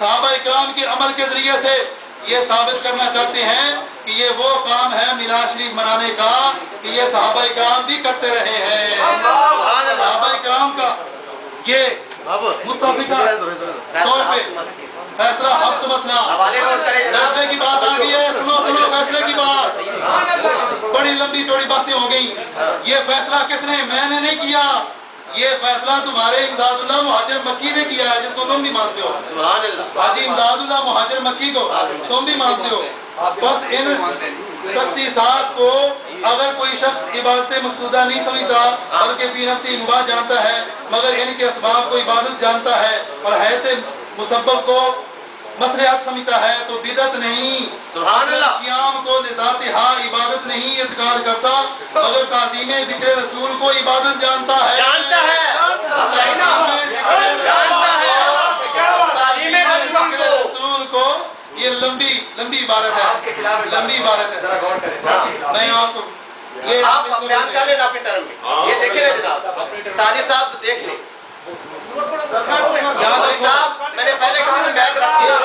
صحابہ اکرام کے عمل کے ذریعے سے یہ ثابت کرنا چاہتے ہیں کہ یہ وہ کام ہے میلاد شریف منانے کا کہ یہ صحابہ اکرام بھی کرتے رہے ہیں. صحابہ اکرام کا یہ متفقہ طور پہ فیصلہ ہفت مسئلہ فیصلے کی بات آ گئی ہے. سنو فیصلے کی بات. بڑی لمبی چوڑی باتیں ہو گئی. یہ فیصلہ کس نے؟ میں نے نہیں کیا. یہ فیصلہ تمہارے امداد اللہ مہاجر مکی نے کیا ہے، جس کو تم بھی مانتے ہو. حاجی امداد اللہ مہاجر مکی کو تم بھی مانتے ہو. بس ان تخصیصات کو اگر کوئی شخص عبادت مقصودہ نہیں سمجھتا بلکہ فی نفسی مباح جانتا ہے، مگر ان کے اسباب کو عبادت جانتا ہے اور حیث مسبب کو مصلحت سمجھتا ہے تو بدعت نہیں. قیام کو لذاتہا عبادت نہیں اذکار کرتا مگر تعظیم ذکر رسول کو عبادت جانتا ہے. رسول کو یہ لمبی عبارت ہے. میں آپ کو یہ آپ بیان کر لینا اپنے ٹرم میں. یہ دیکھیں نا جناب طالب صاحب دیکھ لیں. صاحب میں نے پہلے کہا نا بیچ رکھ دیا.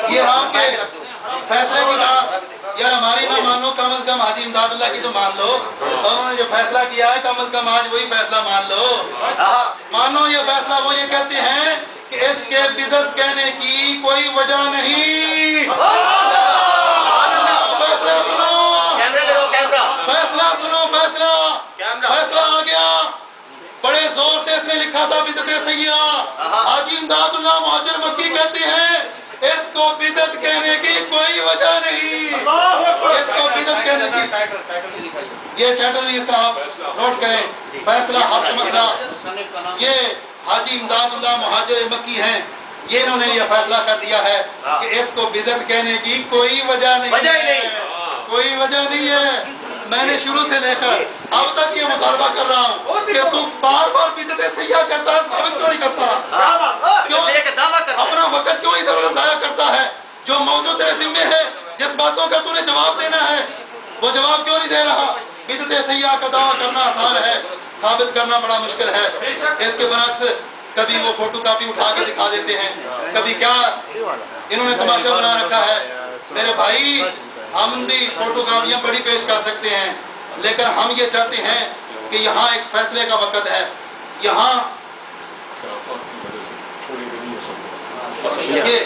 یہ آپ کے فیصلے کی بات یار ہماری نہ مانو، کم از کم حاجی امداد اللہ کی تو مان لو. انہوں نے جو فیصلہ کیا ہے کم از کم آج وہی فیصلہ مان لو. مانو یہ فیصلہ. وہ یہ کہتے ہیں کہ اس کے بدعت کہنے کی کوئی وجہ نہیں. فیصلہ سنو، فیصلہ آ گیا. بڑے زور سے اس نے لکھا تھا بدعت سیاح. حاجی امداد اللہ مہاجر مکی کہتے ہیں اس کو بدعت کہنے کی کوئی وجہ نہیں. اس کو بدعت کہنے کی یہ ٹائٹل بھی اس کا آپ نوٹ کریں. فیصلہ ہفت مسئلہ. یہ حاجی امداد اللہ مہاجر مکی ہیں، یہ انہوں نے یہ فیصلہ کر دیا ہے کہ اس کو بدعت کہنے کی کوئی وجہ نہیں ہے. کوئی وجہ نہیں ہے. میں نے شروع سے لے کر اب تک یہ مطالبہ کر رہا ہوں کہ تو بار بار بدعت سیاح کرتا ہے، ثابت کیوں نہیں کرتا؟ کیوں اپنا وقت کیوں ادھر ادھر ضائع کرتا ہے؟ جو موضوع تیرے ذمے ہے، جس باتوں کا تو نے جواب دینا ہے، وہ جواب کیوں نہیں دے رہا؟ بدعت سیاح کا دعویٰ کرنا آسان ہے، ثابت کرنا بڑا مشکل ہے. اس کے برعکس کبھی وہ فوٹو کاپی اٹھا کے دکھا دیتے ہیں، کبھی کیا انہوں نے تماشا بنا رکھا ہے. میرے بھائی ہم بھی فوٹو کاپیاں بڑی پیش کر سکتے ہیں، لیکن ہم یہ چاہتے ہیں کہ یہاں ایک فیصلے کا وقت ہے. یہاں یہ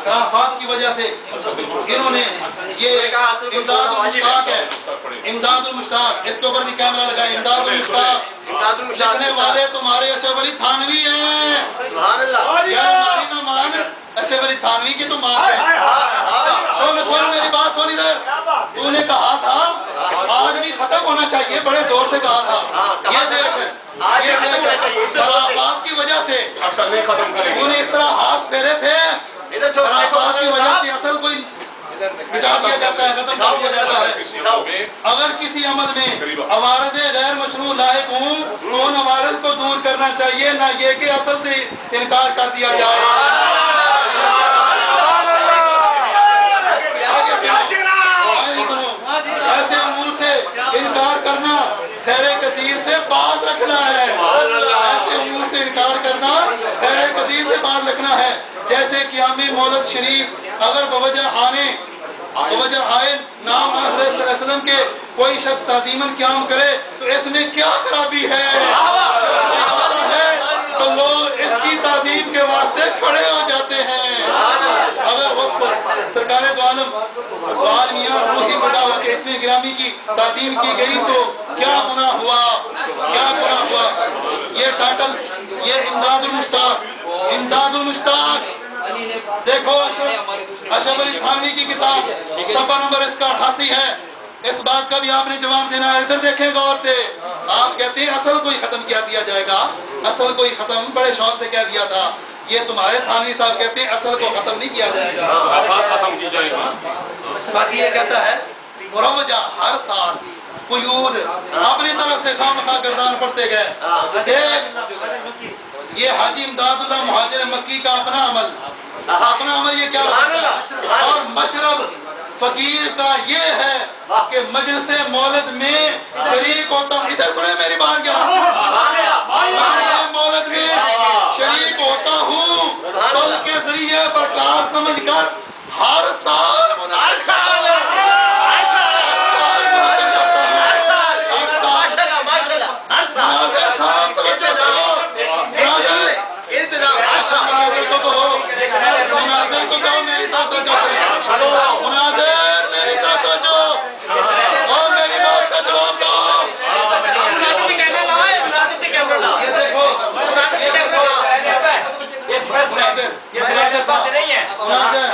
خرافات کی وجہ سے انہوں نے یہ امداد المشتاق ہے، امداد المشتاق، اس کے اوپر بھی کیمرہ لگا ہے. امداد المشتاق لکھنے والے تمہارے اشرف علی تھانوی ہیں. یار ہماری نہ مان، اشرف علی تھانوی کی تو مان ہے. سن میری بات سن ادھر. تو نے کہا تھا آج بھی ختم ہونا چاہیے، بڑے زور سے کہا تھا. یہ دیکھ خرافات کی وجہ سے انہوں نے اس طرح ہاتھ پھیرے تھے. خرافات کی وجہ سے اصل کوئی مٹا دیا جاتا ہے، ختم کر دیا جاتا ہے. اگر کسی عمل میں عوارض غیر مشروع لاحق ہوں تو ان عوارض کو دور کرنا چاہیے، نہ یہ کہ اصل سے انکار کر دیا جائے. ایسے امور سے انکار کرنا خیر کثیر سے باز رکھنا ہے. ایسے امور سے انکار کرنا خیر کثیر سے باز رکھنا ہے. جیسے قیام مولد شریف اگر بوجہ آئے نام حضرت صلی اللہ علیہ وسلم کے کوئی شخص تعظیماً قیام کرے تو اس میں کیا خرابی ہے؟ تو لوگ اس کی تعظیم کے واسطے کھڑے ہو جاتے ہیں. اگر وہ سرکار دو عالم میاں روحی بدا ہو کے اس میں گرامی کی تعظیم کی گئی تو کیا گناہ ہوا؟ کیا گناہ ہوا؟ یہ ٹائٹل، یہ امداد المشتاق دیکھو اشرف علی تھانوی کی کتاب، صفحہ نمبر اس کا 88 ہے. اس بات کا بھی آپ نے جواب دینا ہے. ادھر دیکھیں غور سے. آپ کہتے ہیں اصل کو ہی ختم کیا دیا جائے گا، اصل کو ہی ختم بڑے شوق سے کہہ دیا تھا. یہ تمہارے تھانوی صاحب کہتے ہیں اصل کو ختم نہیں کیا جائے گا. باقی یہ کہتا ہے مروجہ ہر سال قیود اپنی طرف سے خواہ گردان پڑتے گئے. دیکھ یہ حاجی امداد اللہ مہاجر مکی کا اپنا عمل یہ کیا ہے؟ اور مشرب فقیر کا یہ ہے کہ مجلس مولد میں شریک ہوتا. ادھر سنیں میری بات کیا مناظر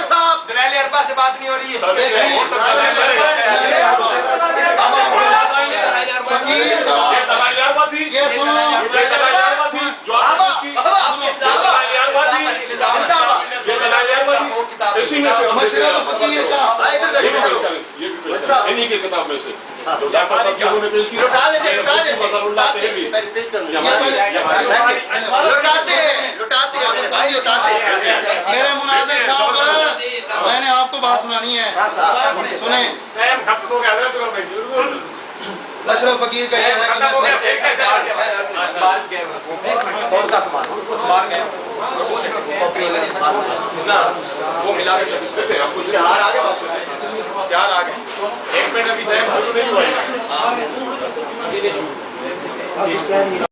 صاحب دلائل اربع سے بات نہیں ہو رہی ہے. یہ سنو مشرف فقیر کا انہی کی کتاب میں سے میرے مناظر صاحب میں نے آپ کو بات سنانی ہے سنیں مشرف فقیر کا یہ ہے وہ ملا کے چار آگے 1 منٹ ابھی ٹائم شروع نہیں ہوا ہے.